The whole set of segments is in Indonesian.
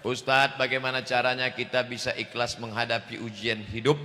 Ustadz, bagaimana caranya kita bisa ikhlas menghadapi ujian hidup?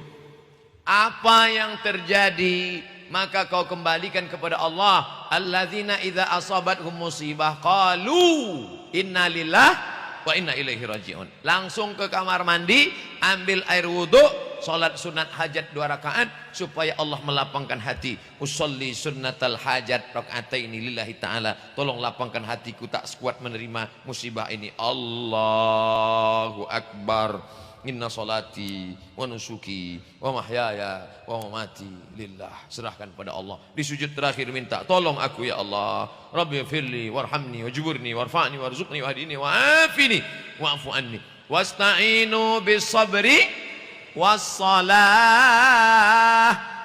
Apa yang terjadi maka kau kembalikan kepada Allah. Alladzina idza asabathum musibah qalu inna lillahi wa inna ilaihi rajiun. Langsung ke kamar mandi, ambil air wudhu, salat sunat hajat 2 rakaat supaya Allah melapangkan hati. Usolli sunnatal hajat rakaataini lillahi ta'ala. Tolong lapangkan hatiku, tak sekuat menerima musibah ini. Allahu akbar. Inna salati wa nusuki wa mahyaya wa mamati lillah. Serahkan pada Allah. Di sujud terakhir minta, tolong aku ya Allah. Rabbi firli warhamni wajburni warfa'ni warzuqni wahdini wa'afini wa'fu anni. Wasta'inu bis sabri wassalah.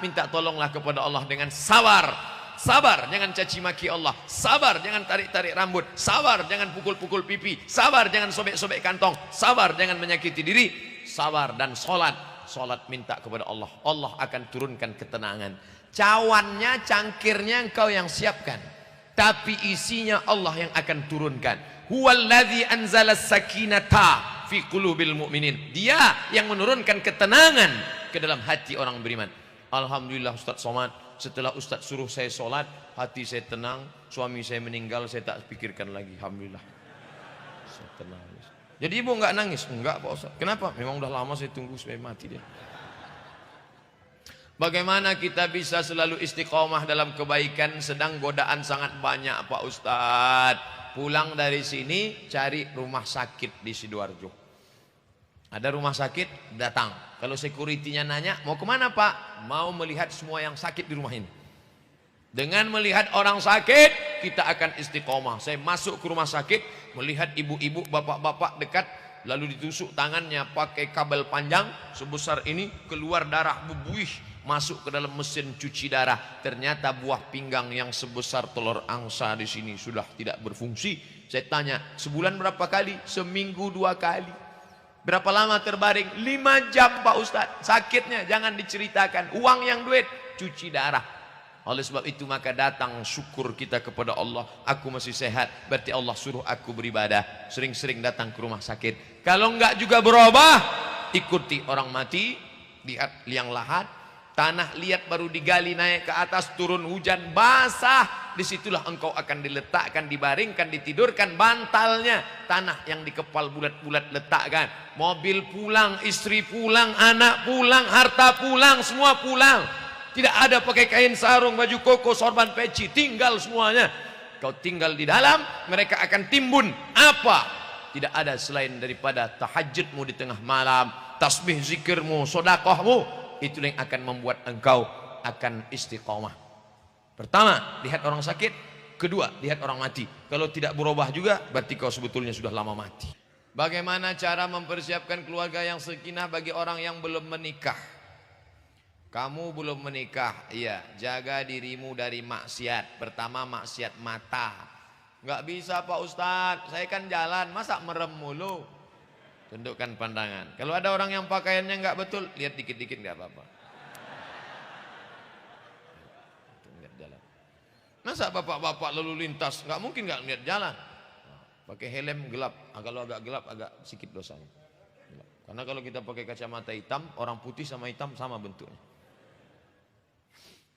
Minta tolonglah kepada Allah dengan sabar. Sabar, jangan caci maki Allah. Sabar, jangan tarik-tarik rambut. Sabar, jangan pukul-pukul pipi. Sabar, jangan sobek-sobek kantong. Sabar, jangan menyakiti diri. Sabar dan sholat. Sholat minta kepada Allah. Allah akan turunkan ketenangan. Cawannya, cangkirnya engkau yang siapkan, tapi isinya Allah yang akan turunkan. Huwallazi anzala sakinata fi qulubil mu'minin. Dia yang menurunkan ketenangan ke dalam hati orang beriman. Alhamdulillah Ustaz Somad, setelah Ustaz suruh saya sholat, hati saya tenang. Suami saya meninggal, saya tak pikirkan lagi. Alhamdulillah, saya tenang. Jadi ibu enggak nangis? Enggak Pak Ustaz. Kenapa? Memang udah lama saya tunggu supaya mati dia. Bagaimana kita bisa selalu istiqomah dalam kebaikan sedang godaan sangat banyak Pak Ustaz? Pulang dari sini cari rumah sakit di Sidoarjo. Ada rumah sakit, datang. Kalau security-nya nanya, mau kemana Pak? Mau melihat semua yang sakit di rumah ini. Dengan melihat orang sakit, kita akan istiqomah. Saya masuk ke rumah sakit, melihat ibu-ibu, bapak-bapak dekat, lalu ditusuk tangannya pakai kabel panjang sebesar ini, keluar darah bebuih, masuk ke dalam mesin cuci darah. Ternyata buah pinggang yang sebesar telur angsa di sini sudah tidak berfungsi. Saya tanya, sebulan berapa kali? Seminggu 2 kali. Berapa lama terbaring? 5 jam Pak Ustadz. Sakitnya jangan diceritakan. Uang yang duit, cuci darah. Oleh sebab itu maka datang syukur kita kepada Allah. Aku masih sehat, berarti Allah suruh aku beribadah. Sering-sering datang ke rumah sakit. Kalau enggak juga berubah, ikuti orang mati. Lihat liang lahat, tanah liat baru digali naik ke atas, turun hujan basah. Disitulah engkau akan diletakkan, dibaringkan, ditidurkan. Bantalnya tanah yang dikepal bulat-bulat letakkan. Mobil pulang, istri pulang, anak pulang, harta pulang, semua pulang. Tidak ada pakai kain sarung, baju koko, sorban peci, tinggal semuanya. Kau tinggal di dalam, mereka akan timbun. Apa? Tidak ada selain daripada tahajudmu di tengah malam, tasbih zikirmu, sodakohmu. Itulah yang akan membuat engkau akan istiqomah. Pertama, lihat orang sakit. Kedua, lihat orang mati. Kalau tidak berubah juga, berarti kau sebetulnya sudah lama mati. Bagaimana cara mempersiapkan keluarga yang sakinah bagi orang yang belum menikah? Kamu belum menikah, iya, jaga dirimu dari maksiat. Pertama, maksiat mata. Nggak bisa Pak Ustadz, saya kan jalan, masa merem mulu? Tundukkan pandangan. Kalau ada orang yang pakaiannya nggak betul, lihat dikit-dikit nggak apa-apa. Lihat jalan. Masa bapak-bapak lalu lintas, nggak mungkin nggak lihat jalan. Pakai helm gelap, kalau agak gelap agak sedikit dosanya. Karena kalau kita pakai kacamata hitam, orang putih sama hitam sama bentuknya.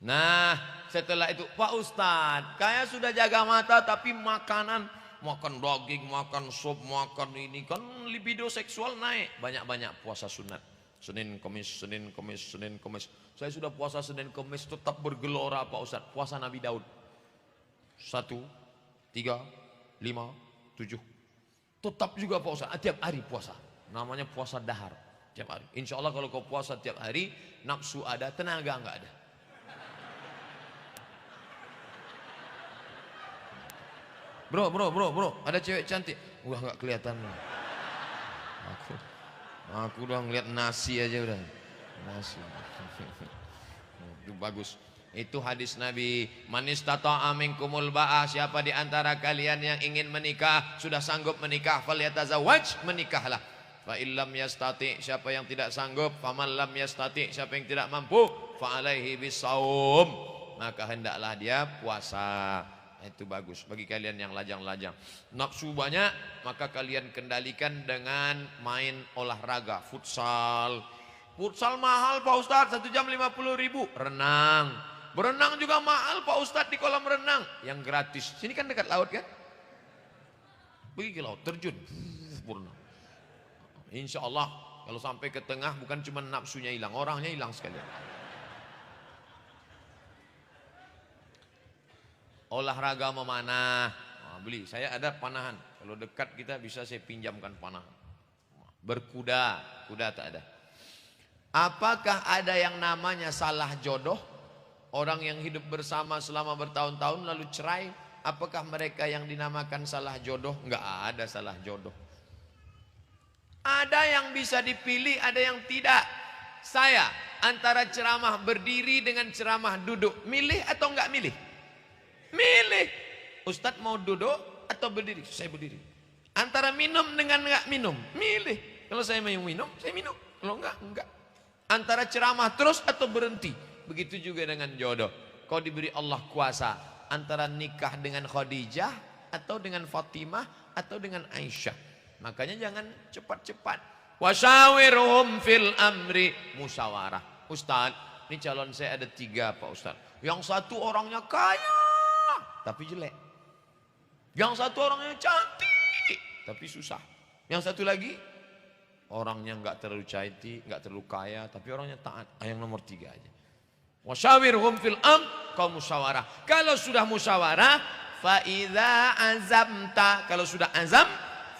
Nah, setelah itu, Pak Ustadz, kayak sudah jaga mata tapi makanan, makan daging, makan sup, makan ini, kan libido seksual naik. Banyak-banyak puasa sunat. Senin, Kamis, Senin, Kamis, Senin, Kamis. Saya sudah puasa Senin, Kamis tetap bergelora Pak Ustadz. Puasa Nabi Daud. 1, 3, 5, 7. Tetap juga Pak Ustadz, tiap hari puasa. Namanya puasa dahar. Tiap hari. Insya Allah kalau kau puasa tiap hari, nafsu ada, tenaga enggak ada. Bro, ada cewek cantik. Wah, nggak kelihatan. Aku udah ngeliat nasi aja udah. Nasi. Itu bagus. Itu hadis Nabi. Man istata'a minkumul ba'ah, siapa di antara kalian yang ingin menikah, sudah sanggup menikah, falyatazawwaj, menikahlah. Fa illam yastati, siapa yang tidak sanggup, faman lam yastati, siapa yang tidak mampu, fa alaihi bisaum, maka hendaklah dia puasa. Itu bagus bagi kalian yang lajang-lajang. Nafsu banyak, maka kalian kendalikan dengan main olahraga. Futsal. Futsal mahal Pak Ustadz, 1 jam 50.000. Renang. Berenang juga mahal Pak Ustadz di kolam renang. Yang gratis. Sini kan dekat laut kan? Pergi ke laut, terjun. Berenang. Insya Allah kalau sampai ke tengah bukan cuma nafsunya hilang, orangnya hilang sekalian. Olahraga memanah, beli. Saya ada panahan. Kalau dekat kita bisa saya pinjamkan panah. Berkuda, kuda tak ada. Apakah ada yang namanya salah jodoh? Orang yang hidup bersama selama bertahun-tahun lalu cerai, apakah mereka yang dinamakan salah jodoh? Enggak ada salah jodoh. Ada yang bisa dipilih, ada yang tidak. Saya antara ceramah berdiri dengan ceramah duduk, milih atau enggak milih? Milih. Ustadz mau duduk atau berdiri? Saya berdiri. Antara minum dengan enggak minum, milih. Kalau saya mau minum, saya minum. Kalau enggak. Antara ceramah terus atau berhenti. Begitu juga dengan jodoh. Kau diberi Allah kuasa antara nikah dengan Khadijah atau dengan Fatimah atau dengan Aisyah. Makanya jangan cepat-cepat. Wasyawirhum fil amri, musyawarah. Ustadz, ini calon saya ada 3 Pak Ustadz. Yang satu orangnya kaya tapi jelek. Yang satu orangnya cantik tapi susah. Yang satu lagi orangnya enggak terlalu cantik, enggak terlalu kaya, tapi orangnya taat. Yang nomor 3 aja. Wasyawirhum fil kau musyawarah. Kalau sudah musyawarah, fa idza azamta, kalau sudah azam,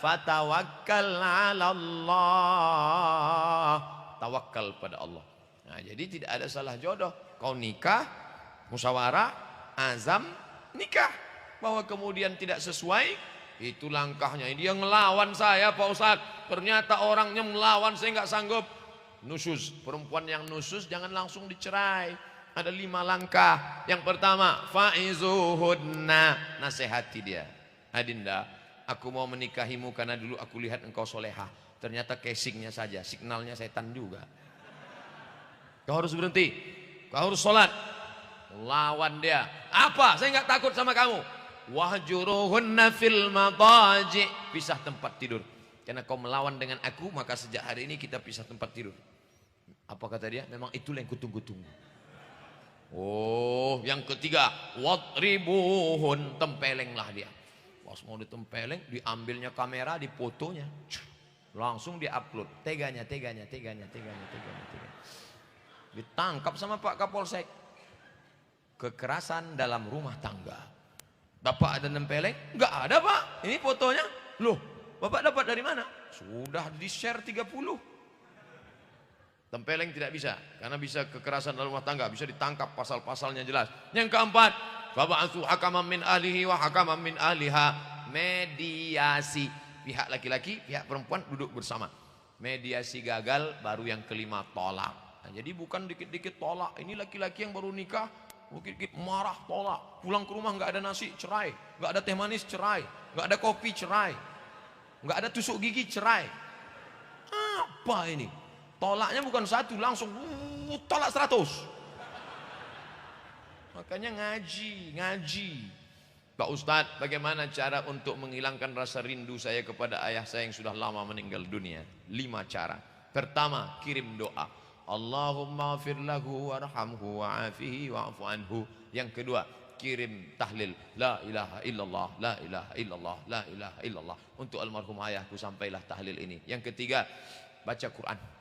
fatawakkal 'ala Allah. Tawakal pada Allah. Nah, jadi tidak ada salah jodoh. Kau nikah, musyawarah, azam, nikah. Bahwa kemudian tidak sesuai, itu langkahnya. Dia ngelawan saya Pak Ustadz. Ternyata orangnya melawan, saya nggak sanggup. Nusyuz, perempuan yang nusyuz jangan langsung dicerai. Ada 5 langkah. Yang pertama, faizuhunna, nasihati dia. Adinda, aku mau menikahimu karena dulu aku lihat engkau soleha. Ternyata casingnya saja, signalnya setan juga. Kau harus berhenti, kau harus sholat. Lawan dia. Apa? Saya nggak takut sama kamu. Wahjuruhunna fil madaji, pisah tempat tidur. Karena kau melawan dengan aku, maka sejak hari ini kita pisah tempat tidur. Apa kata dia? Memang itulah yang kutunggu-tunggu. Oh, yang ketiga, wadribuhun, tempelenglah dia. Pas mau ditempeleng, diambilnya kamera, difotonya, langsung diupload. Teganya. Ditangkap sama Pak Kapolsek. Kekerasan dalam rumah tangga. Bapak ada nempeleng? Enggak ada Pak. Ini fotonya. Loh, Bapak dapat dari mana? Sudah di-share 30. Tempeleng tidak bisa, karena bisa kekerasan dalam rumah tangga, bisa ditangkap, pasal-pasalnya jelas. Yang keempat, fab'atsu hakaman min ahlihi wa hakaman min ahliha, mediasi. Pihak laki-laki, pihak perempuan duduk bersama. Mediasi gagal, baru yang kelima tolak. Nah, jadi bukan dikit-dikit tolak. Ini laki-laki yang baru nikah, dikit-dikit marah tolak. Pulang ke rumah nggak ada nasi, cerai. Nggak ada teh manis, cerai. Nggak ada kopi, cerai. Nggak ada tusuk gigi, cerai. Apa ini? Tolaknya bukan 1, langsung tolak 100. Makanya ngaji. Pak Ustadz, bagaimana cara untuk menghilangkan rasa rindu saya kepada ayah saya yang sudah lama meninggal dunia? 5 cara. Pertama, kirim doa. Allahumma fir lahu warhamhu wa'afihi wa'afu anhu. Yang kedua, kirim tahlil. La ilaha illallah, la ilaha illallah, la ilaha illallah. Untuk almarhum ayahku sampailah tahlil ini. Yang ketiga, baca Quran.